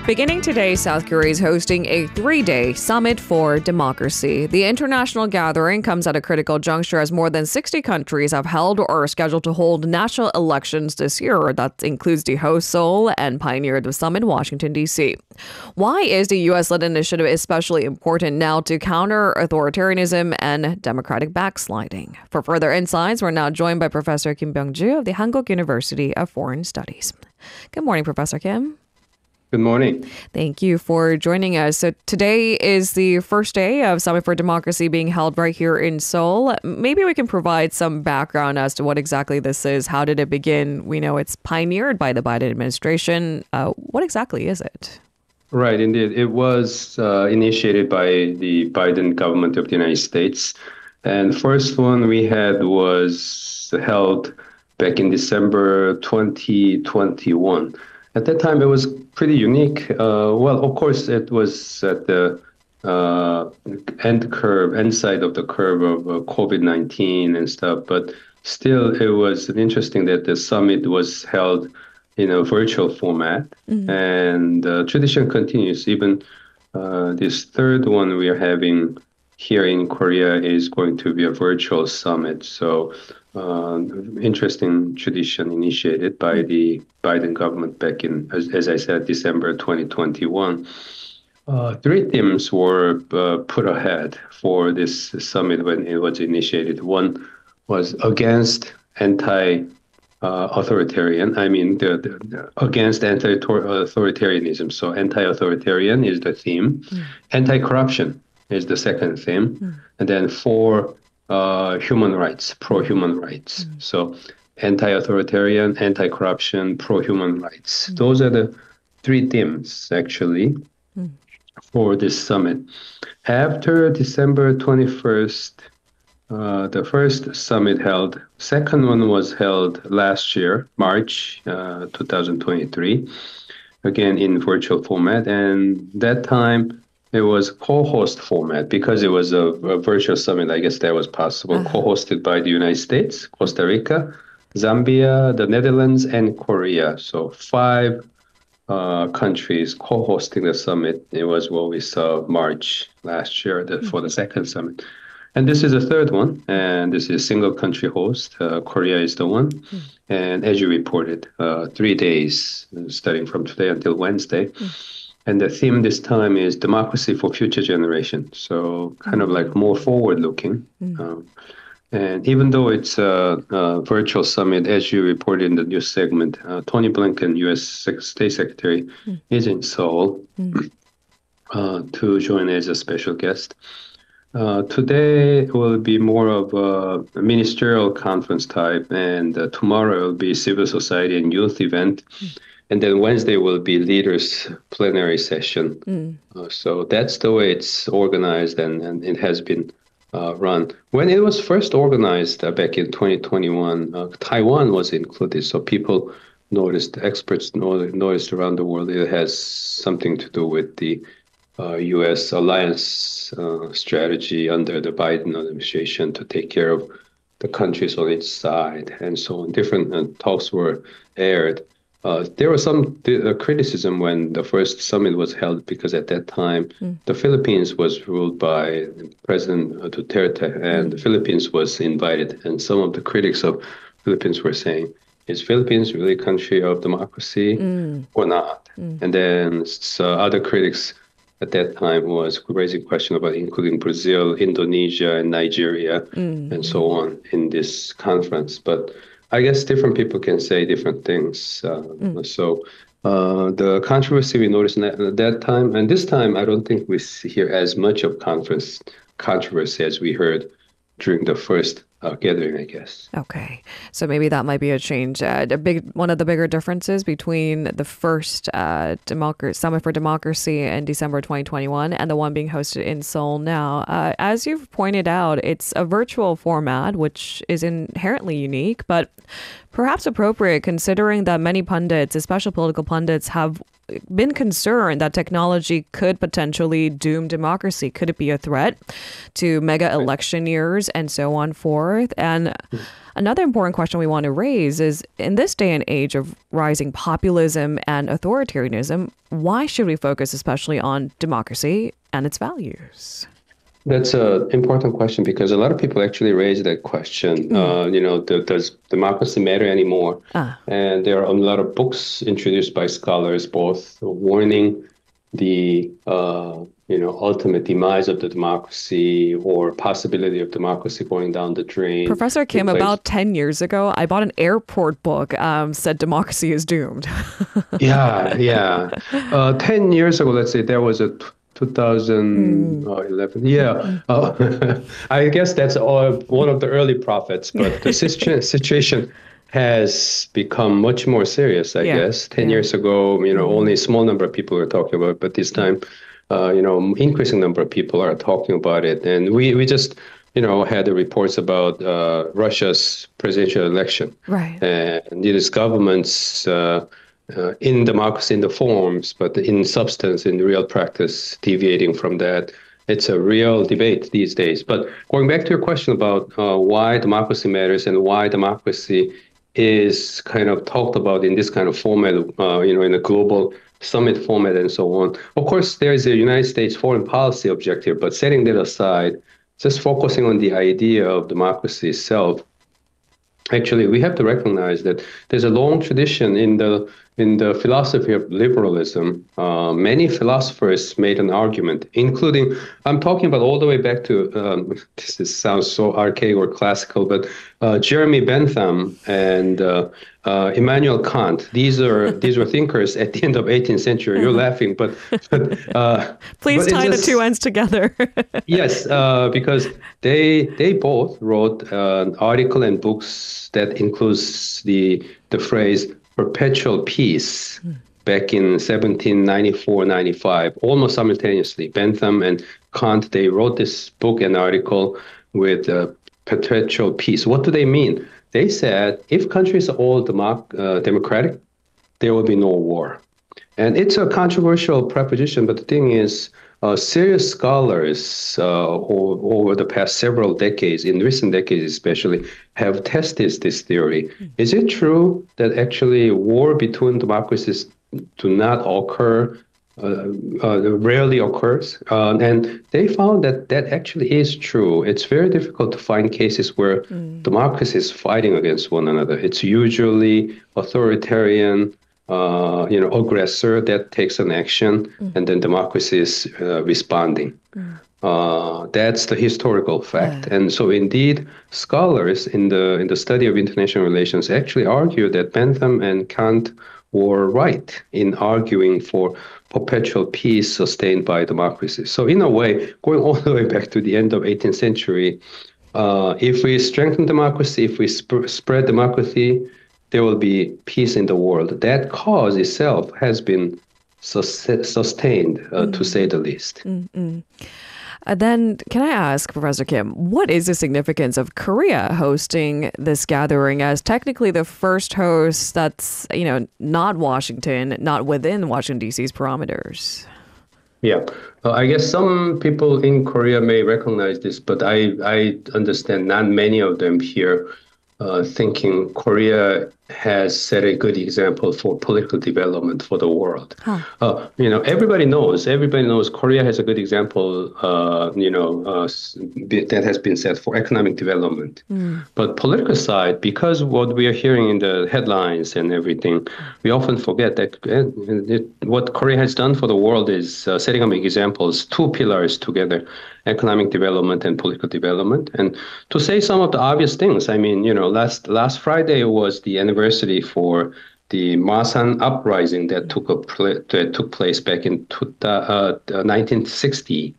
Beginning today, South Korea is hosting a three-day summit for democracy. The international gathering comes at a critical juncture as more than 60 countries have held or are scheduled to hold national elections this year. That includes the host Seoul and pioneer the summit, Washington, D.C. Why is the U.S.-led initiative especially important now to counter authoritarianism and democratic backsliding? For further insights, we're now joined by Professor Byung-joo of the Hankuk University of Foreign Studies. Good morning, Professor Kim. Good morning. Thank you for joining us. So today is the first day of Summit for Democracy being held right here in Seoul. Maybe we can provide some background as to what exactly this is. How did it begin? We know it's pioneered by the Biden administration. What exactly is it? Right, indeed. It was initiated by the Biden government of the United States. And the first one we had was held back in December 2021. At that time, it was pretty unique. Well, of course, it was at the end side of the curve of COVID-19 and stuff. But still, it was interesting that the summit was held in a virtual format. Mm-hmm. And tradition continues. Even this third one we are having here in Korea is going to be a virtual summit. So interesting tradition initiated by the Biden government back in, as I said, December 2021. Three themes were put ahead for this summit when it was initiated. One was against authoritarian. I mean, against anti-authoritarianism. So anti-authoritarian is the theme. Mm. Anti-corruption is the second theme. Mm. And then for human rights, pro-human rights. Mm. So anti-authoritarian, anti-corruption, pro-human rights. Mm. Those are the three themes, actually, for this summit. After December 21st, the first summit held. Second one was held last year, March 2023, again in virtual format. And that time, it was co-host format because it was a virtual summit. I guess that was possible. Co-hosted by the United States, Costa Rica, Zambia, the Netherlands, and Korea. So 5 countries co-hosting the summit. It was what we saw March last year for the second summit. And this is the third one, and this is single country host. Korea is the one. And as you reported, 3 days, starting from today until Wednesday. And the theme this time is democracy for future generations. So kind of like more forward-looking. And even though it's a virtual summit, as you reported in the news segment, Tony Blinken, U.S. State Secretary, is in Seoul to join as a special guest. Today will be more of a ministerial conference type, and tomorrow will be civil society and youth event. And then Wednesday will be leaders plenary session. So that's the way it's organized, and it has been run. When it was first organized back in 2021, Taiwan was included. So people noticed, experts noticed around the world, it has something to do with the U.S. alliance strategy under the Biden administration to take care of the countries on its side. And so on. Different talks were aired. There was some criticism when the first summit was held because at that time, the Philippines was ruled by President Duterte, and the Philippines was invited. And some of the critics of Philippines were saying, is Philippines really a country of democracy or not? And then other critics at that time was raising question about including Brazil, Indonesia, and Nigeria, and so on in this conference. But I guess different people can say different things. So the controversy we noticed at that time, and this time, I don't think we hear as much of controversy as we heard during the first gathering, I guess. Okay, so maybe that might be a change. One of the bigger differences between the first Summit for Democracy in December 2021 and the one being hosted in Seoul now. As you've pointed out, it's a virtual format, which is inherently unique, but perhaps appropriate considering that many pundits, especially political pundits, have been concerned that technology could potentially doom democracy. Could it be a threat to mega election years and so on forth? And Another important question we want to raise is, in this day and age of rising populism and authoritarianism, why should we focus especially on democracy and its values? That's an important question because a lot of people actually raise that question. Does democracy matter anymore? And there are a lot of books introduced by scholars, both warning the ultimate demise of the democracy or possibility of democracy going down the drain. Professor Kim, about 10 years ago, I bought an airport book, said democracy is doomed. Yeah. 10 years ago, let's say, there was a 2011. Yeah. I guess that's one of the early prophets, but the situation has become much more serious, I guess. 10 years ago, only a small number of people were talking about it, but this time, increasing number of people are talking about it. And we just, had the reports about Russia's presidential election. Right. And it is governments in democracy, in the forms, but in substance, in real practice, deviating from that. It's a real debate these days. But going back to your question about why democracy matters and why democracy is kind of talked about in this kind of format, in a global summit format and so on. Of course, there is a United States foreign policy objective, but setting that aside, just focusing on the idea of democracy itself, actually, we have to recognize that there's a long tradition in the philosophy of liberalism. Many philosophers made an argument, including, I'm talking about all the way back to, sounds so archaic or classical, but Jeremy Bentham and Immanuel Kant. These were thinkers at the end of 18th century. You're laughing, but please tie the two ends together. Yes, because they both wrote an article and books that includes the phrase perpetual peace back in 1794-95, almost simultaneously. Bentham and Kant, they wrote this book and article with perpetual peace. What do they mean? They said if countries are all democratic, there will be no war. And it's a controversial proposition, but the thing is, serious scholars over the past several decades, in recent decades especially, have tested this theory. Is it true that actually war between democracies do not occur, rarely occurs? And they found that actually is true. It's very difficult to find cases where democracy is fighting against one another. It's usually authoritarian, aggressor that takes an action, and then democracy is responding. That's the historical fact. And so indeed, scholars in the study of international relations actually argue that Bentham and Kant were right in arguing for perpetual peace sustained by democracy. So in a way, going all the way back to the end of 18th century, if we strengthen democracy, if we spread democracy, there will be peace in the world. That cause itself has been sustained, to say the least. Then, can I ask, Professor Kim, what is the significance of Korea hosting this gathering as technically the first host that's, not Washington, not within Washington, D.C.'s parameters? Yeah, I guess some people in Korea may recognize this, but I understand not many of them here thinking Korea has set a good example for political development for the world. Everybody knows Korea has a good example, that has been set for economic development. But political side, because what we are hearing in the headlines and everything, we often forget that what Korea has done for the world is setting up examples, two pillars together, economic development and political development. And to say some of the obvious things, last Friday was the anniversary for the Masan uprising that took place back in 1960.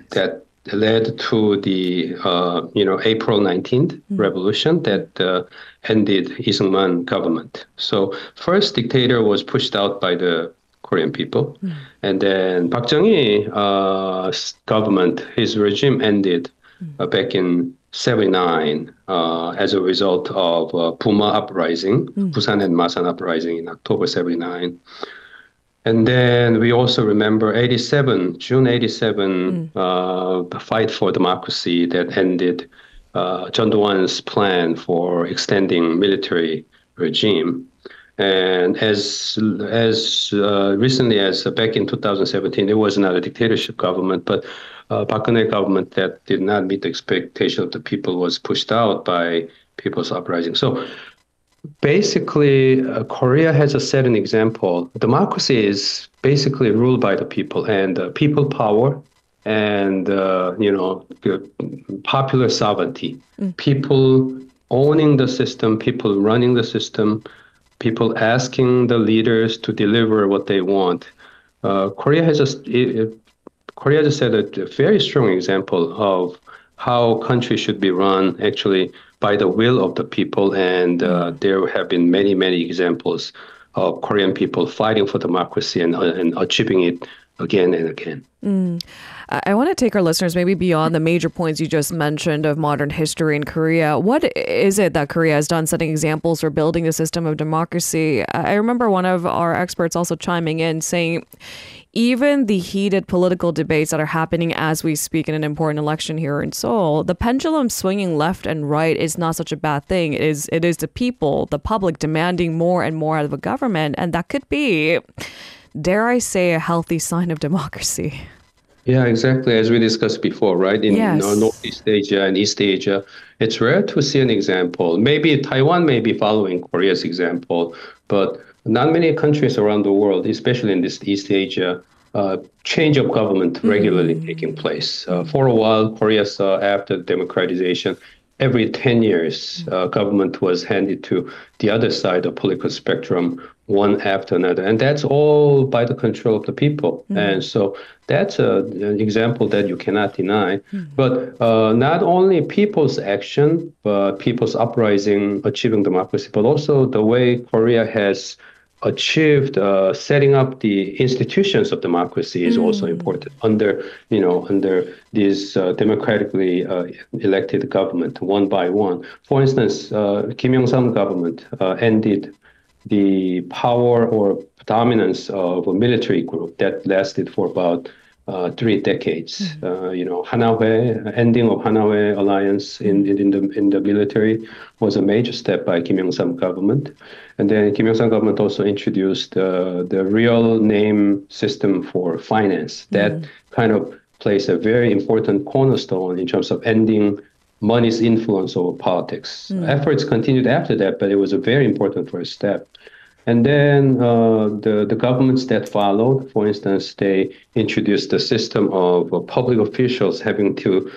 That led to the April 19th revolution that ended Lee government. So first dictator was pushed out by the Korean people, and then Park Chung-hee's government, his regime ended back in 79 as a result of Buma uprising, Busan and Masan uprising in October 79. And then we also remember June 87, fight for democracy that ended John Doo-hwan's plan for extending military regime. And as recently as back in 2017, it was not a dictatorship government, but Park Geun-hye government that did not meet the expectation of the people was pushed out by people's uprising. So basically, Korea has a set an example. Democracy is basically ruled by the people, and people power and popular sovereignty. People owning the system, people running the system, people asking the leaders to deliver what they want. Korea has set a very strong example of how countries should be run actually by the will of the people. And there have been many, many examples of Korean people fighting for democracy and achieving it again and again. I want to take our listeners maybe beyond the major points you just mentioned of modern history in Korea. What is it that Korea has done setting examples for building a system of democracy? I remember one of our experts also chiming in saying, even the heated political debates that are happening as we speak in an important election here in Seoul, the pendulum swinging left and right is not such a bad thing. It is the people, the public demanding more and more out of a government. And that could be, dare I say, a healthy sign of democracy. Yeah, exactly. As we discussed before, right? In Yes. Northeast Asia and East Asia, it's rare to see an example. Maybe Taiwan may be following Korea's example, but not many countries around the world, especially in this East Asia, change of government regularly taking place. For a while, Korea saw after democratization, every 10 years, government was handed to the other side of political spectrum, one after another. And that's all by the control of the people. And so that's an example that you cannot deny. But not only people's action, but people's uprising, achieving democracy, but also the way Korea has achieved setting up the institutions of democracy is also important under this democratically elected government one by one. For instance, Kim Il-sung government ended the power or dominance of a military group that lasted for about 3 decades. Ending of Hanaway alliance in the military was a major step by Kim Il-sung government. And then Kim Il-sung government also introduced the real name system for finance. That kind of plays a very important cornerstone in terms of ending money's influence over politics. Efforts continued after that, but it was a very important first step. And then the governments that followed, for instance, they introduced the system of public officials having to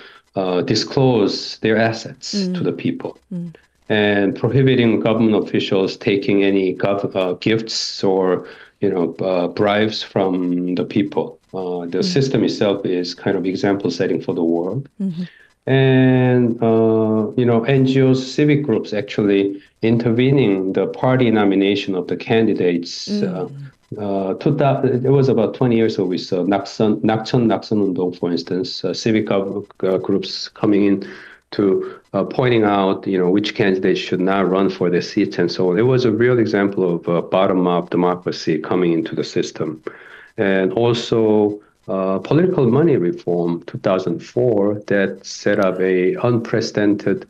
disclose their assets to the people, and prohibiting government officials taking any gifts or bribes from the people. The system itself is kind of example setting for the world. And NGOs, civic groups actually intervening the party nomination of the candidates. It was about 20 years ago we saw Nakson Undong, for instance, civic groups coming in to pointing out which candidates should not run for their seats and so on. It was a real example of bottom-up democracy coming into the system. And also political money reform 2004 that set up a unprecedented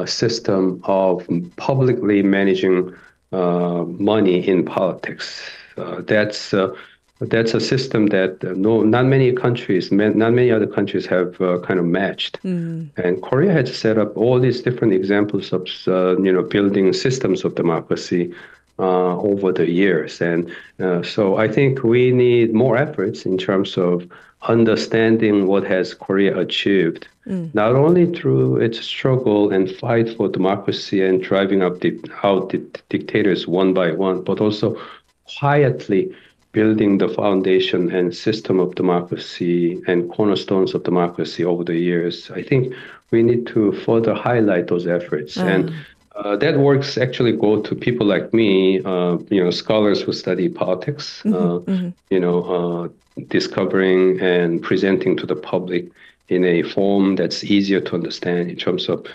system of publicly managing money in politics. That's a system that not many other countries have kind of matched. And Korea has set up all these different examples of building systems of democracy over the years. And so I think we need more efforts in terms of understanding what has Korea achieved, not only through its struggle and fight for democracy and driving out the dictators one by one, but also quietly building the foundation and system of democracy and cornerstones of democracy over the years. I think we need to further highlight those efforts. And that works actually go to people like me, scholars who study politics, discovering and presenting to the public in a form that's easier to understand in terms of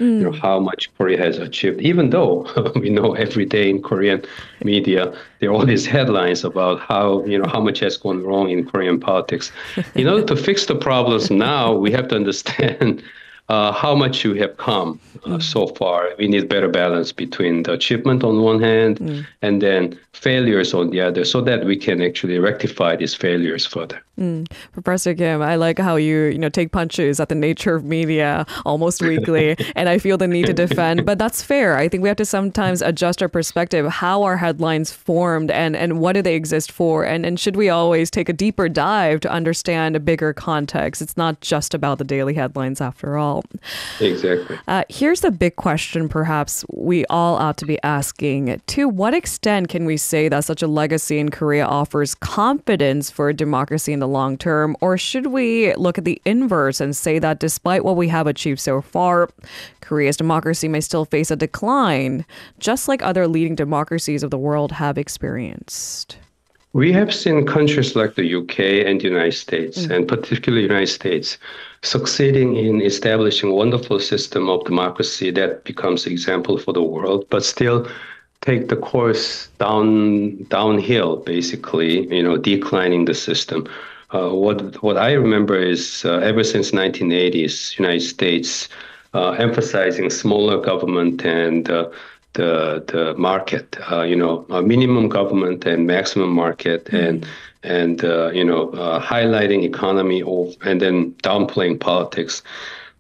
how much Korea has achieved, even though we know every day in Korean media there are all these headlines about how much has gone wrong in Korean politics. In order to fix the problems now, we have to understand how much you have come so far. We need better balance between the achievement on one hand and then failures on the other, so that we can actually rectify these failures further. Professor Kim, I like how you take punches at the nature of media almost weekly, and I feel the need to defend, but that's fair. I think we have to sometimes adjust our perspective. How are headlines formed, and what do they exist for? And should we always take a deeper dive to understand a bigger context? It's not just about the daily headlines after all. Exactly. Here's the big question perhaps we all ought to be asking. To what extent can we say that such a legacy in Korea offers confidence for democracy in the long term? Or should we look at the inverse and say that despite what we have achieved so far, Korea's democracy may still face a decline, just like other leading democracies of the world have experienced? We have seen countries like the UK and the United States, and particularly the United States, succeeding in establishing a wonderful system of democracy that becomes example for the world, but still take the course downhill, basically, declining the system. What I remember is ever since 1980s, United States emphasizing smaller government and the market, minimum government and maximum market, and highlighting economy and then downplaying politics.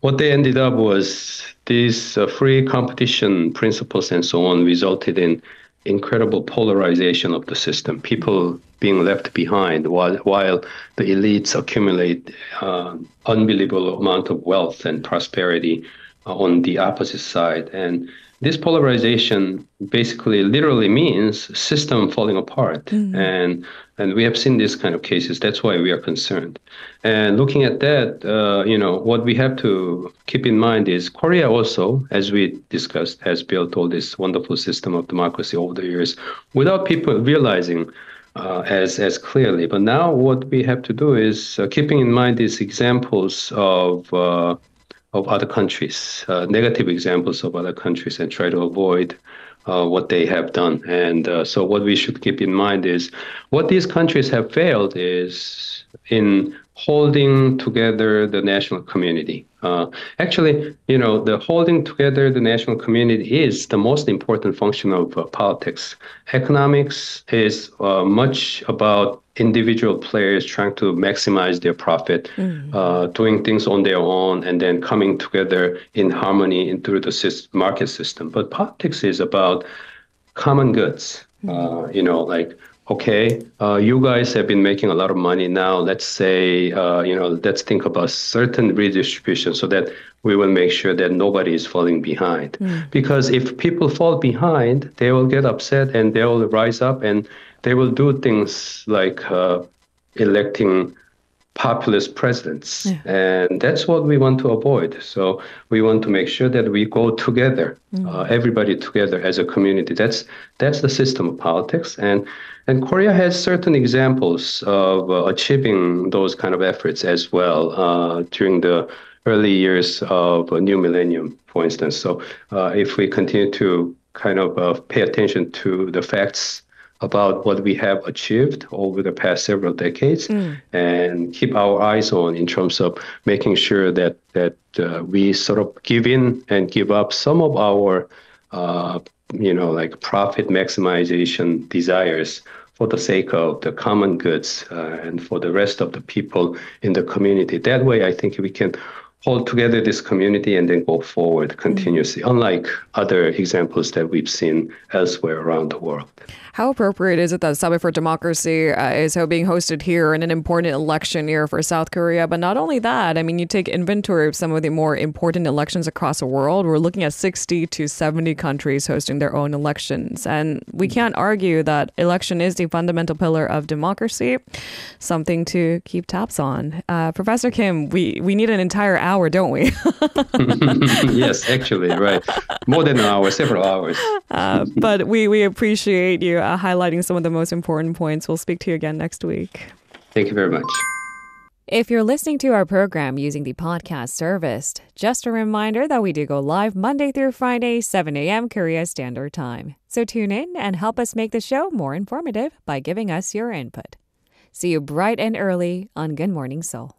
What they ended up was these free competition principles and so on resulted in incredible polarization of the system, people being left behind while the elites accumulate unbelievable amount of wealth and prosperity on the opposite side. And this polarization basically literally means system falling apart. And we have seen these kind of cases. That's why we are concerned. And looking at that, what we have to keep in mind is Korea also, as we discussed, has built all this wonderful system of democracy over the years without people realizing as clearly. But now what we have to do is keeping in mind these examples of other countries, negative examples of other countries, and try to avoid what they have done. And so what we should keep in mind is what these countries have failed is in holding together the national community. Actually, the holding together the national community is the most important function of politics. Economics is much about individual players trying to maximize their profit, doing things on their own, and then coming together in harmony through the market system. But politics is about common goods, okay, you guys have been making a lot of money now. Let's say, let's think about certain redistribution so that we will make sure that nobody is falling behind. Because if people fall behind, they will get upset and they will rise up and they will do things like electing populist presidents. And that's what we want to avoid. So we want to make sure that we go together, everybody together as a community. That's the system of politics. And Korea has certain examples of achieving those kind of efforts as well during the early years of a new millennium, for instance. So if we continue to kind of pay attention to the facts about what we have achieved over the past several decades and keep our eyes on in terms of making sure that we sort of give in and give up some of our, profit maximization desires for the sake of the common goods and for the rest of the people in the community. That way, I think we can hold together this community and then go forward continuously, unlike other examples that we've seen elsewhere around the world. How appropriate is it that Summit for Democracy is being hosted here in an important election year for South Korea? But not only that, I mean, you take inventory of some of the more important elections across the world. We're looking at 60 to 70 countries hosting their own elections. And we can't argue that election is the fundamental pillar of democracy, something to keep tabs on. Professor Kim, we need an entire hour, don't we? Yes, actually, right. More than an hour, several hours. But we appreciate you highlighting some of the most important points. We'll speak to you again next week. Thank you very much. If you're listening to our program using the podcast service, just a reminder that we do go live Monday through Friday, 7 a.m. Korea Standard Time. So tune in and help us make the show more informative by giving us your input. See you bright and early on Good Morning Seoul.